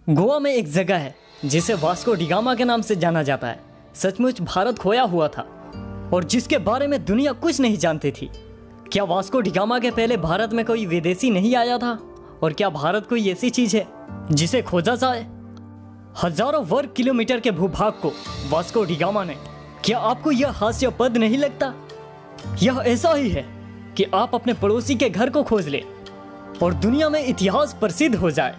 गोवा में एक जगह है जिसे वास्को डी गामा के नाम से जाना जाता है। सचमुच भारत खोया हुआ था और जिसके बारे में दुनिया कुछ नहीं जानती थी। क्या वास्को डी गामा के पहले भारत में कोई विदेशी नहीं आया था? और क्या भारत कोई ऐसी चीज है जिसे खोजा जाए? हजारों वर्ग किलोमीटर के भूभाग को वास्को डी गामा ने, क्या आपको यह हास्यास्पद नहीं लगता? यह ऐसा ही है कि आप अपने पड़ोसी के घर को खोज ले और दुनिया में इतिहास प्रसिद्ध हो जाए।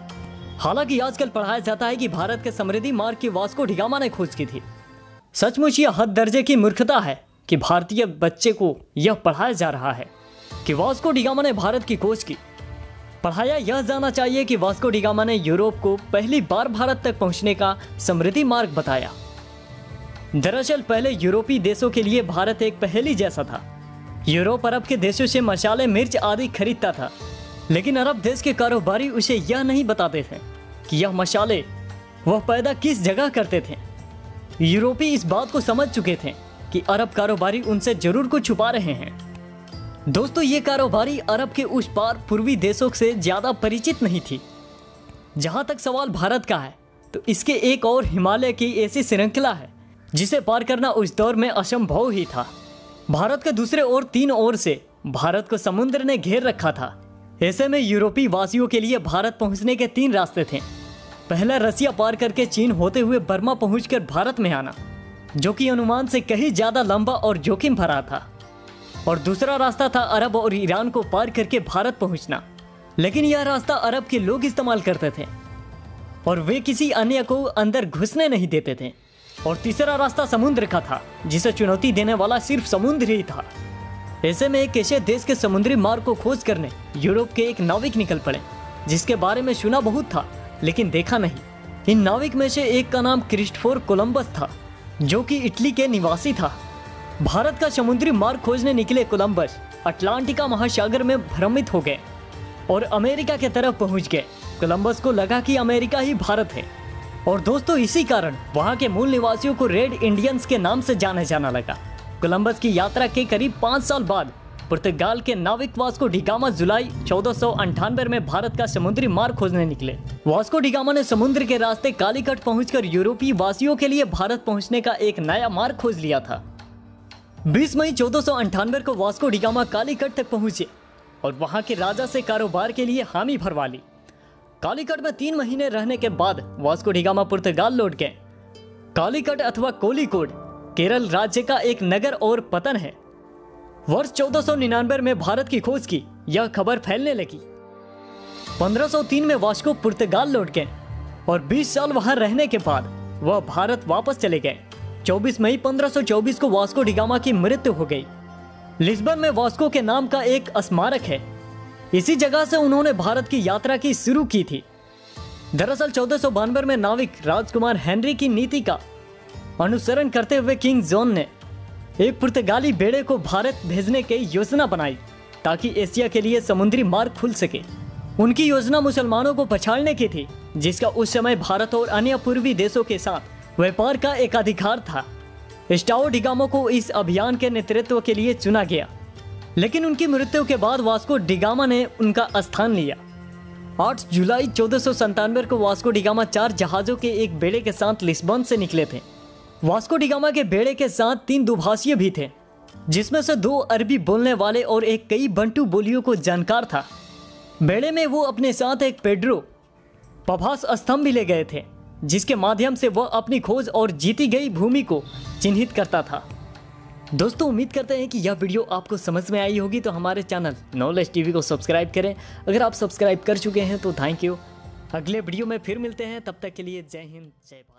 हालांकि आजकल पढ़ाया जाता है कि भारत के समृद्धि मार्ग की वास्को डी गामा ने खोज की थी। सचमुच यह हद दर्जे की मूर्खता है कि भारतीय बच्चे को यह पढ़ाया जा रहा है कि वास्को डी गामा ने भारत की खोज की। पढ़ाया यह जाना चाहिए कि वास्को डी गामा ने यूरोप को पहली बार भारत तक पहुंचने का समृद्धि मार्ग बताया। दरअसल पहले यूरोपीय देशों के लिए भारत एक पहेली जैसा था। यूरोप अरब के देशों से मसाले, मिर्च आदि खरीदता था, लेकिन अरब देश के कारोबारी उसे यह नहीं बताते थे कि यह मसाले वह पैदा किस जगह करते थे। यूरोपी इस बात को समझ चुके थे कि अरब कारोबारी उनसे जरूर कुछ छुपा रहे हैं। दोस्तों, ये कारोबारी अरब के उस पार पूर्वी देशों से ज्यादा परिचित नहीं थी। जहां तक सवाल भारत का है तो इसके एक और हिमालय की ऐसी श्रृंखला है जिसे पार करना उस दौर में असंभव ही था। भारत के दूसरे और तीन ओर से भारत को समुद्र ने घेर रखा था। ऐसे में यूरोपीय वासियों के लिए भारत पहुंचने के तीन रास्ते थे। पहला रसिया पार करके चीन होते हुए बर्मा पहुंचकर भारत में आना, जो कि अनुमान से कहीं ज्यादा लंबा और जोखिम भरा था। और दूसरा रास्ता था अरब और ईरान को पार करके भारत पहुंचना, लेकिन यह रास्ता अरब के लोग इस्तेमाल करते थे और वे किसी अन्य को अंदर घुसने नहीं देते थे। और तीसरा रास्ता समुद्र का था, जिसे चुनौती देने वाला सिर्फ समुद्र ही था। ऐसे में एक ऐसे देश के समुद्री मार्ग को खोज करने यूरोप के एक नाविक निकल पड़े, जिसके बारे में सुना बहुत था लेकिन देखा नहीं। इन नाविक में से एक का नाम क्रिस्टोफर कोलंबस था, जो कि इटली के निवासी था। भारत का समुद्री मार्ग खोजने निकले कोलंबस अटलांटिका महासागर में भ्रमित हो गए और अमेरिका के तरफ पहुंच गए। कोलंबस को लगा कि अमेरिका ही भारत है। और दोस्तों, इसी कारण वहां के मूल निवासियों को रेड इंडियंस के नाम से जाना जाना लगा। कोलंबस की यात्रा के करीब 5 साल बाद पुर्तगाल के नाविक वास्को डी गामा जुलाई 1498 में भारत का समुद्री मार्ग खोजने निकले। वास्को डी गामा ने समुद्र के रास्ते कालीकट पहुंचकर यूरोपीय वासियों के लिए भारत पहुंचने का एक नया मार्ग खोज लिया था। 20 मई 1498 को वास्को डी गामा कालीकट तक पहुंचे और वहां के राजा से कारोबार के लिए हामी भरवा ली। कालीकट में 3 महीने रहने के बाद वास्को डी गामा पुर्तगाल लौट गए। कालीकट अथवा कोलिकोड केरल राज्य का एक नगर और पतन है। वर्ष 1499 में भारत की खोज की यह खबर फैलने लगी। 1503 में वास्को पुर्तगाल लौट गए और 20 साल वहां रहने के बाद वह भारत वापस चले गए। 24 मई 1524 को वास्को डी गामा की मृत्यु हो गई। लिस्बन में वास्को के नाम का एक स्मारक है। इसी जगह से उन्होंने भारत की यात्रा की शुरू की थी। दरअसल 1492 में नाविक राजकुमार हेनरी की नीति का अनुसरण करते हुए किंग जॉन ने एक पुर्तगाली बेड़े को भारत भेजने की योजना बनाई ताकि एशिया के लिए समुद्री मार्ग खुल सके। उनकी योजना मुसलमानों को पछाड़ने की थी, जिसका उस समय भारत और अन्य पूर्वी देशों के साथ व्यापार का एकाधिकार था। स्टाओ डी गामा को इस अभियान के नेतृत्व के लिए चुना गया, लेकिन उनकी मृत्यु के बाद वास्को डी गामा ने उनका स्थान लिया। 8 जुलाई 1497 को वास्को डी गामा 4 जहाजों के एक बेड़े के साथ लिस्बन से निकले थे। वास्को डी गामा के बेड़े के साथ 3 दुभाषी भी थे, जिसमें से 2 अरबी बोलने वाले और एक कई बंटू बोलियों को जानकार था। बेड़े में वो अपने साथ एक पेड्रो पभास स्तंभ भी ले गए थे, जिसके माध्यम से वह अपनी खोज और जीती गई भूमि को चिन्हित करता था। दोस्तों, उम्मीद करते हैं कि यह वीडियो आपको समझ में आई होगी, तो हमारे चैनल नॉलेज टीवी को सब्सक्राइब करें। अगर आप सब्सक्राइब कर चुके हैं तो थैंक यू। अगले वीडियो में फिर मिलते हैं, तब तक के लिए जय हिंद, जय भारत।